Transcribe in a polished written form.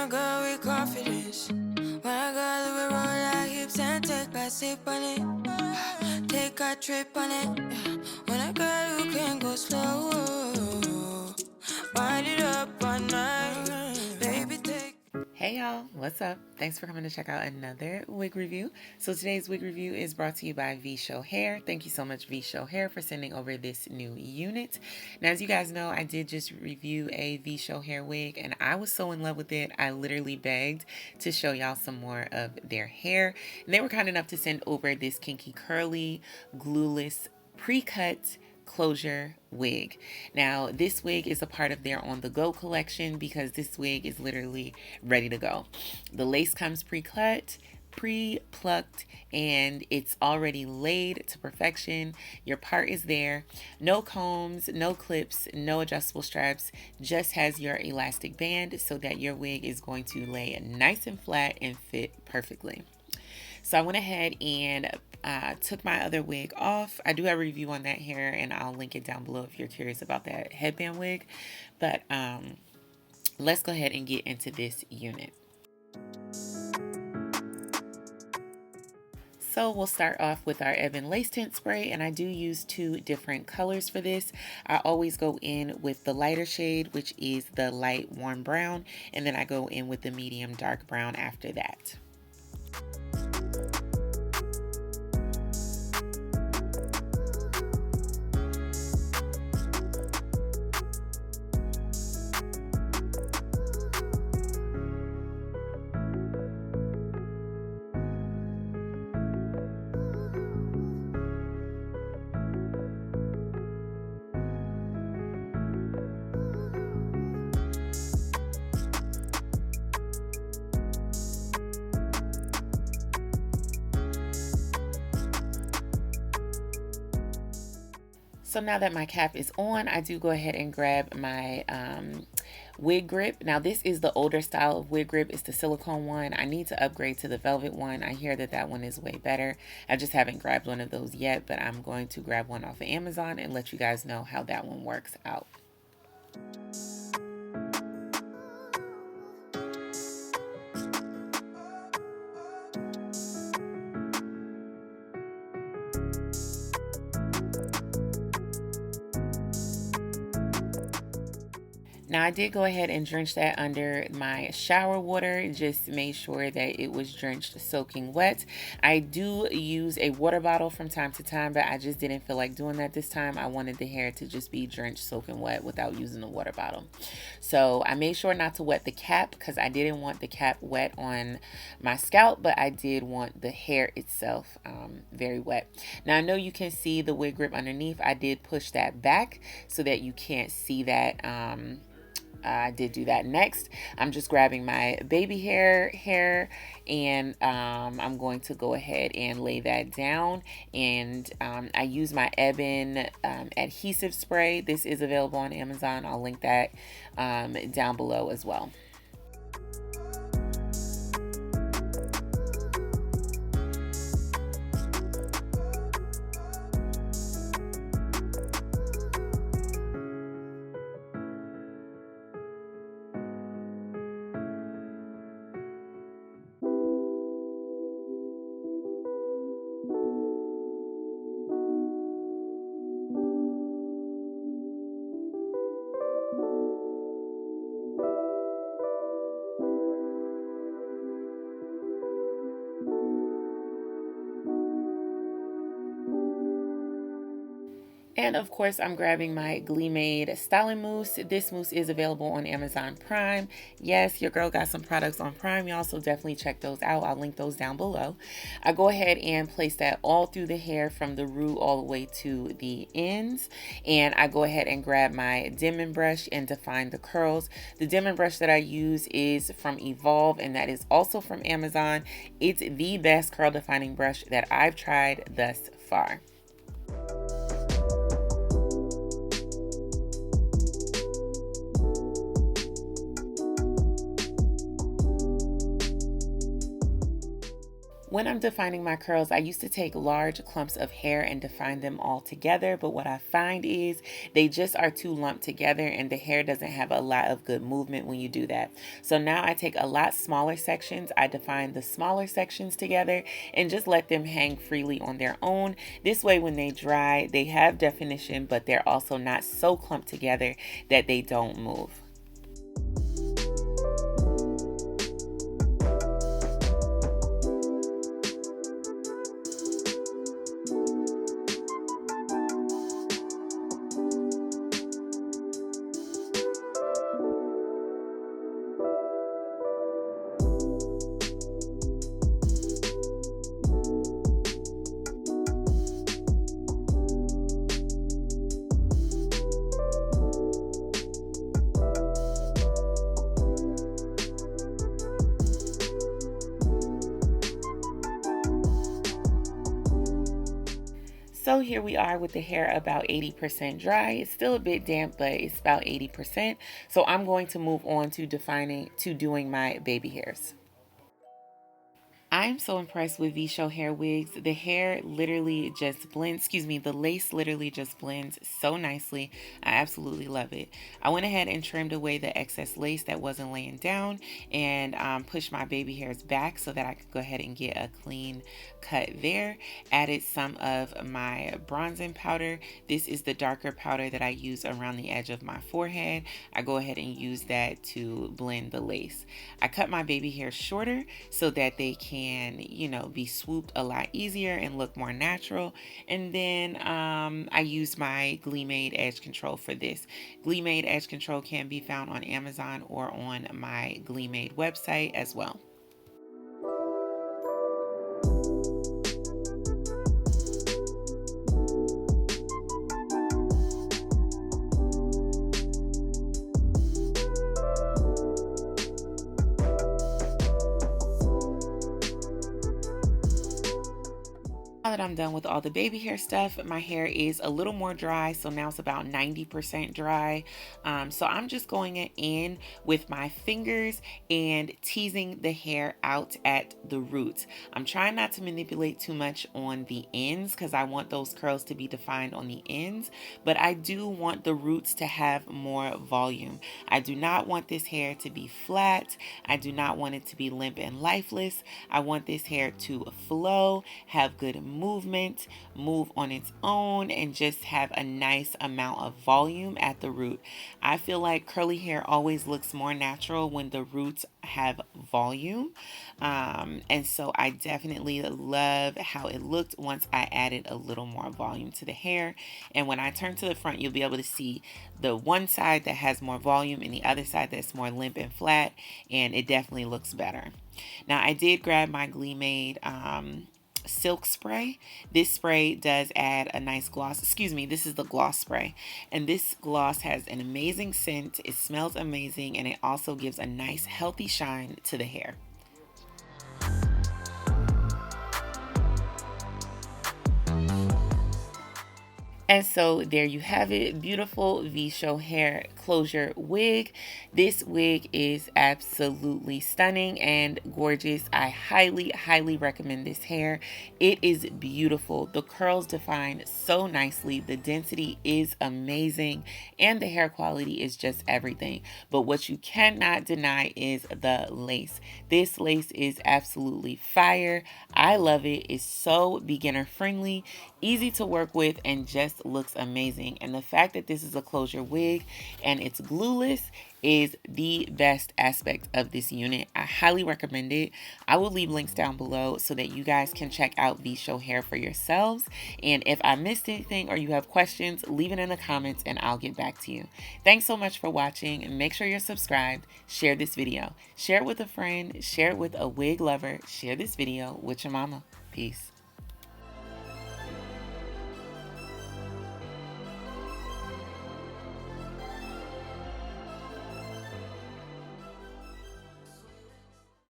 a girl with confidence. When I got Louis roll like hips and take back sip on it. Take a trip on it. When a girl who can go slow. Wind it up on night. Baby, take. Hey y'all, what's up? Thanks for coming to check out another wig review. So today's wig review is brought to you by Vshow Hair. Thank you so much, Vshow Hair, for sending over this new unit. Now, as you guys know, I did just review a Vshow Hair wig and I was so in love with it. I literally begged to show y'all some more of their hair. And they were kind enough to send over this Kinky curly, glueless, pre-cut closure wig. Now this wig is a part of their on the go collection because this wig is literally ready to go. The lace comes pre-cut, pre-plucked, and it's already laid to perfection. Your part is there. No combs, no clips, no adjustable straps, just has your elastic band so that your wig is going to lay nice and flat and fit perfectly. So I went ahead and took my other wig off. I do have a review on that hair and I'll link it down below if you're curious about that headband wig. But let's go ahead and get into this unit. So we'll start off with our Ebon Lace Tint Spray, and I do use two different colors for this. I always go in with the lighter shade, which is the light warm brown, and then I go in with the medium dark brown after that. So now that my cap is on, I do go ahead and grab my wig grip. Now this is the older style of wig grip. It's the silicone one. I need to upgrade to the velvet one. I hear that that one is way better. I just haven't grabbed one of those yet, but I'm going to grab one off of Amazon and let you guys know how that one works out. Now I did go ahead and drench that under my shower water, just made sure that it was drenched soaking wet. I do use a water bottle from time to time, but I just didn't feel like doing that this time. I wanted the hair to just be drenched soaking wet without using the water bottle. So I made sure not to wet the cap because I didn't want the cap wet on my scalp, but I did want the hair itself very wet. Now I know you can see the wig grip underneath. I did push that back so that you can't see that. I did do that. Next, I'm just grabbing my baby hair and I'm going to go ahead and lay that down. And I use my Ebon adhesive spray. This is available on Amazon. I'll link that down below as well. And of course, I'm grabbing my GLEEmade styling mousse. This mousse is available on Amazon Prime. Yes, your girl got some products on Prime, y'all, so definitely check those out. I'll link those down below. I go ahead and place that all through the hair from the root all the way to the ends. And I go ahead and grab my dimming brush and define the curls. The dimming brush that I use is from Evolve, and that is also from Amazon. It's the best curl defining brush that I've tried thus far. When I'm defining my curls, I used to take large clumps of hair and define them all together, but what I find is they just are too lumped together and the hair doesn't have a lot of good movement when you do that. So now I take a lot smaller sections, I define the smaller sections together and just let them hang freely on their own. This way when they dry, they have definition, but they're also not so clumped together that they don't move. So here we are with the hair about 80% dry. It's still a bit damp, but it's about 80%. So I'm going to move on to doing my baby hairs. I'm so impressed with Vshow hair wigs. The hair literally just blends, excuse me, the lace literally just blends so nicely. I absolutely love it. I went ahead and trimmed away the excess lace that wasn't laying down and pushed my baby hairs back so that I could go ahead and get a clean cut there. Added some of my bronzing powder. This is the darker powder that I use around the edge of my forehead. I go ahead and use that to blend the lace. I cut my baby hair shorter so that they can, you know, be swooped a lot easier and look more natural. And then I use my GLEEmade edge control for this. GLEEmade edge control can be found on Amazon or on my GLEEmade website as well. Now that I'm done with all the baby hair stuff, my hair is a little more dry, so now it's about 90% dry. So I'm just going in with my fingers and teasing the hair out at the roots. I'm trying not to manipulate too much on the ends because I want those curls to be defined on the ends, but I do want the roots to have more volume. I do not want this hair to be flat. I do not want it to be limp and lifeless. I want this hair to flow, have good movement, move on its own, and just have a nice amount of volume at the root. I feel like curly hair always looks more natural when the roots have volume. And so I definitely love how it looked once I added a little more volume to the hair. And when I turn to the front, you'll be able to see the one side that has more volume and the other side that's more limp and flat, and it definitely looks better. Now I did grab my GLEEmade silk spray. This spray does add a nice gloss. Excuse me, this is the gloss spray. And this gloss has an amazing scent. It smells amazing, and it also gives a nice healthy shine to the hair. And so there you have it, beautiful Vshow hair closure wig. This wig is absolutely stunning and gorgeous. I highly recommend this hair. It is beautiful. The curls define so nicely. The density is amazing and the hair quality is just everything. But what you cannot deny is the lace. This lace is absolutely fire. I love it. It's so beginner friendly, easy to work with, and just looks amazing. And the fact that this is a closure wig and it's glueless is the best aspect of this unit. I highly recommend it. I will leave links down below so that you guys can check out Vshow hair for yourselves. And if I missed anything or you have questions, leave it in the comments and I'll get back to you. Thanks so much for watching, and make sure you're subscribed. Share this video. Share it with a friend. Share it with a wig lover. Share this video with your mama. Peace.